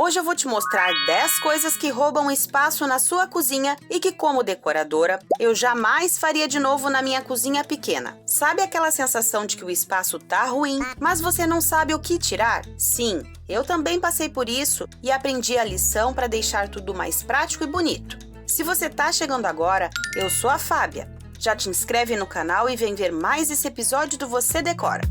Hoje eu vou te mostrar 10 coisas que roubam espaço na sua cozinha e que, como decoradora, eu jamais faria de novo na minha cozinha pequena. Sabe aquela sensação de que o espaço tá ruim, mas você não sabe o que tirar? Sim, eu também passei por isso e aprendi a lição para deixar tudo mais prático e bonito. Se você tá chegando agora, eu sou a Fábia. Já te inscreve no canal e vem ver mais esse episódio do Você Decora.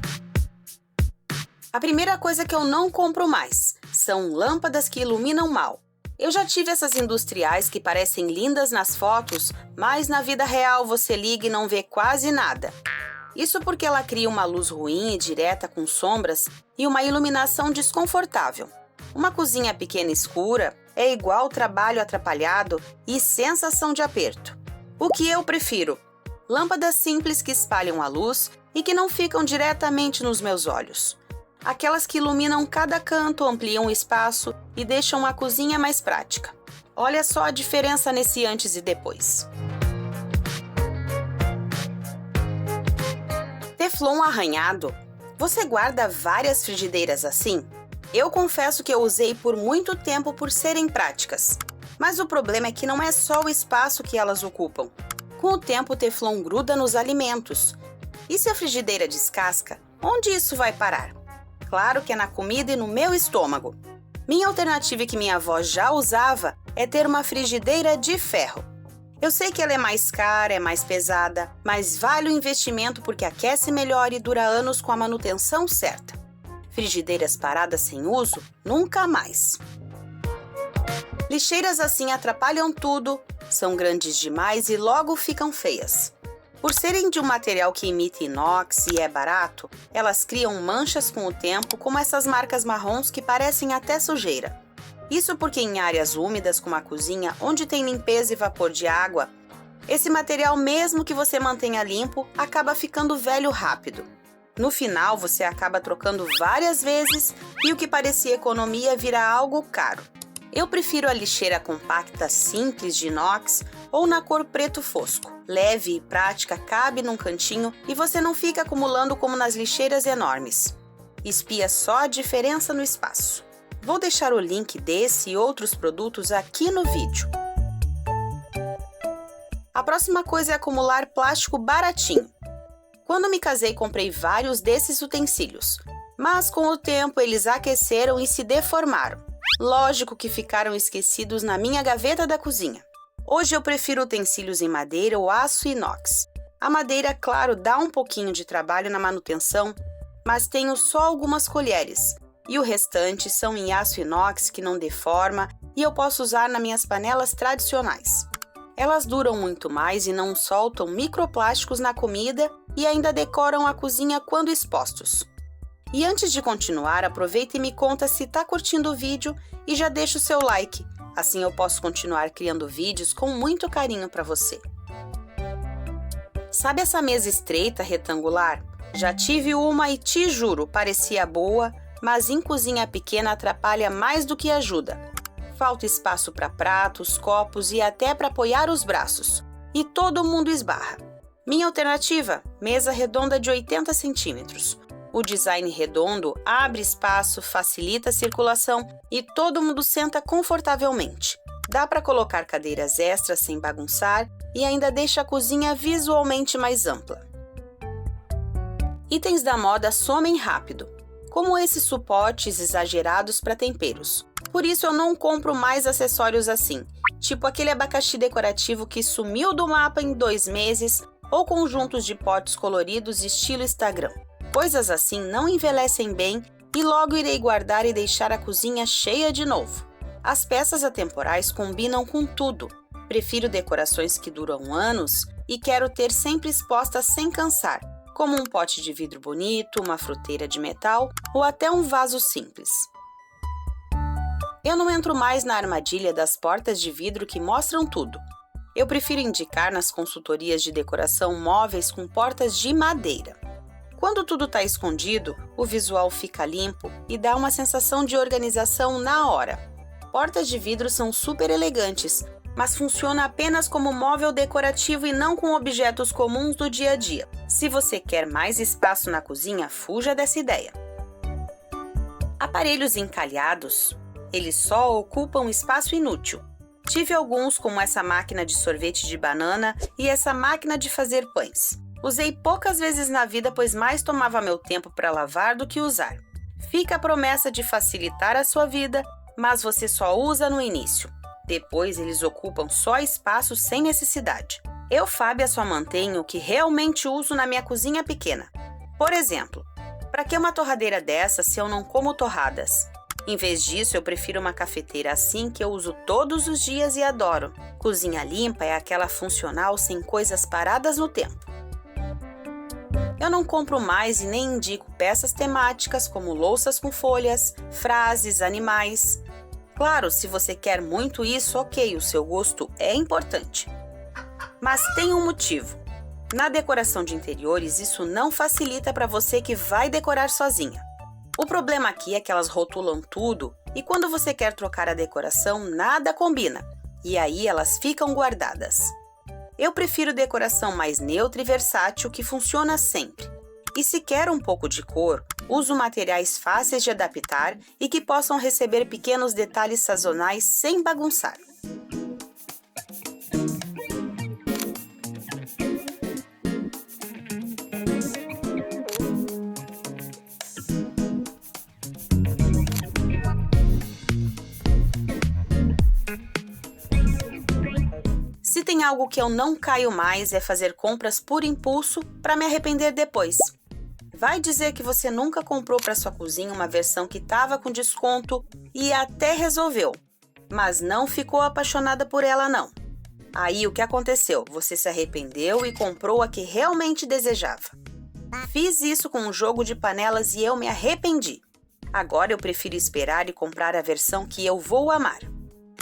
A primeira coisa que eu não compro mais são lâmpadas que iluminam mal. Eu já tive essas industriais que parecem lindas nas fotos, mas na vida real você liga e não vê quase nada. Isso porque ela cria uma luz ruim e direta com sombras e uma iluminação desconfortável. Uma cozinha pequena e escura é igual trabalho atrapalhado e sensação de aperto. O que eu prefiro? Lâmpadas simples que espalham a luz e que não ficam diretamente nos meus olhos. Aquelas que iluminam cada canto, ampliam o espaço e deixam a cozinha mais prática. Olha só a diferença nesse antes e depois. Teflon arranhado. Você guarda várias frigideiras assim? Eu confesso que eu usei por muito tempo por serem práticas. Mas o problema é que não é só o espaço que elas ocupam. Com o tempo, o Teflon gruda nos alimentos. E se a frigideira descasca, onde isso vai parar? Claro que é na comida e no meu estômago. Minha alternativa que minha avó já usava é ter uma frigideira de ferro. Eu sei que ela é mais cara, é mais pesada, mas vale o investimento porque aquece melhor e dura anos com a manutenção certa. Frigideiras paradas sem uso, nunca mais. Lixeiras assim atrapalham tudo, são grandes demais e logo ficam feias. Por serem de um material que imita inox e é barato, elas criam manchas com o tempo, como essas marcas marrons que parecem até sujeira. Isso porque em áreas úmidas como a cozinha, onde tem limpeza e vapor de água, esse material, mesmo que você mantenha limpo, acaba ficando velho rápido. No final, você acaba trocando várias vezes e o que parecia economia vira algo caro. Eu prefiro a lixeira compacta simples de inox ou na cor preto fosco. Leve e prática, cabe num cantinho e você não fica acumulando como nas lixeiras enormes. Espia só a diferença no espaço. Vou deixar o link desse e outros produtos aqui no vídeo. A próxima coisa é acumular plástico baratinho. Quando me casei, comprei vários desses utensílios, mas com o tempo eles aqueceram e se deformaram. Lógico que ficaram esquecidos na minha gaveta da cozinha. Hoje eu prefiro utensílios em madeira ou aço inox. A madeira, claro, dá um pouquinho de trabalho na manutenção, mas tenho só algumas colheres. E o restante são em aço inox que não deforma e eu posso usar nas minhas panelas tradicionais. Elas duram muito mais e não soltam microplásticos na comida e ainda decoram a cozinha quando expostos. E antes de continuar, aproveita e me conta se está curtindo o vídeo e já deixa o seu like. Assim eu posso continuar criando vídeos com muito carinho para você. Sabe essa mesa estreita, retangular? Já tive uma e te juro, parecia boa, mas em cozinha pequena atrapalha mais do que ajuda. Falta espaço para pratos, copos e até para apoiar os braços. E todo mundo esbarra. Minha alternativa? Mesa redonda de 80 centímetros. O design redondo abre espaço, facilita a circulação e todo mundo senta confortavelmente. Dá para colocar cadeiras extras sem bagunçar e ainda deixa a cozinha visualmente mais ampla. Itens da moda somem rápido, como esses suportes exagerados para temperos. Por isso eu não compro mais acessórios assim, tipo aquele abacaxi decorativo que sumiu do mapa em 2 meses ou conjuntos de potes coloridos estilo Instagram. Coisas assim não envelhecem bem e logo irei guardar e deixar a cozinha cheia de novo. As peças atemporais combinam com tudo. Prefiro decorações que duram anos e quero ter sempre expostas sem cansar, como um pote de vidro bonito, uma fruteira de metal ou até um vaso simples. Eu não entro mais na armadilha das portas de vidro que mostram tudo. Eu prefiro indicar nas consultorias de decoração móveis com portas de madeira. Quando tudo está escondido, o visual fica limpo e dá uma sensação de organização na hora. Portas de vidro são super elegantes, mas funciona apenas como móvel decorativo e não com objetos comuns do dia a dia. Se você quer mais espaço na cozinha, fuja dessa ideia. Aparelhos encalhados. Eles só ocupam espaço inútil. Tive alguns, como essa máquina de sorvete de banana e essa máquina de fazer pães. Usei poucas vezes na vida, pois mais tomava meu tempo para lavar do que usar. Fica a promessa de facilitar a sua vida, mas você só usa no início. Depois eles ocupam só espaço sem necessidade. Eu, Fábia, só mantenho o que realmente uso na minha cozinha pequena. Por exemplo, para que uma torradeira dessa se eu não como torradas? Em vez disso, eu prefiro uma cafeteira assim que eu uso todos os dias e adoro. Cozinha limpa é aquela funcional sem coisas paradas no tempo. Eu não compro mais e nem indico peças temáticas como louças com folhas, frases, animais. Claro, se você quer muito isso, ok, o seu gosto é importante. Mas tem um motivo. Na decoração de interiores, isso não facilita para você que vai decorar sozinha. O problema aqui é que elas rotulam tudo e quando você quer trocar a decoração, nada combina. E aí elas ficam guardadas. Eu prefiro decoração mais neutra e versátil que funciona sempre. E se quer um pouco de cor, uso materiais fáceis de adaptar e que possam receber pequenos detalhes sazonais sem bagunçar. Se tem algo que eu não caio mais é fazer compras por impulso para me arrepender depois. Vai dizer que você nunca comprou para sua cozinha uma versão que estava com desconto e até resolveu, mas não ficou apaixonada por ela não. Aí o que aconteceu? Você se arrependeu e comprou a que realmente desejava. Fiz isso com um jogo de panelas e eu me arrependi. Agora eu prefiro esperar e comprar a versão que eu vou amar.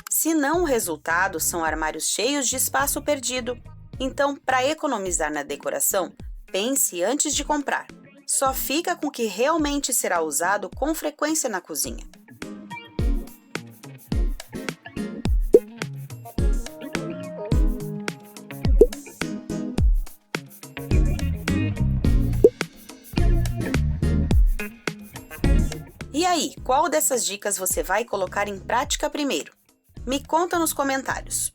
Se não, o resultado são armários cheios de espaço perdido. Então, para economizar na decoração, pense antes de comprar. Só fica com o que realmente será usado com frequência na cozinha. E aí, qual dessas dicas você vai colocar em prática primeiro? Me conta nos comentários.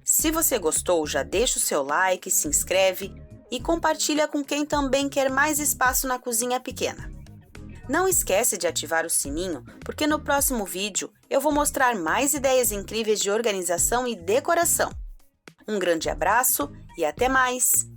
Se você gostou, já deixa o seu like, se inscreve e compartilha com quem também quer mais espaço na cozinha pequena. Não esquece de ativar o sininho, porque no próximo vídeo eu vou mostrar mais ideias incríveis de organização e decoração. Um grande abraço e até mais!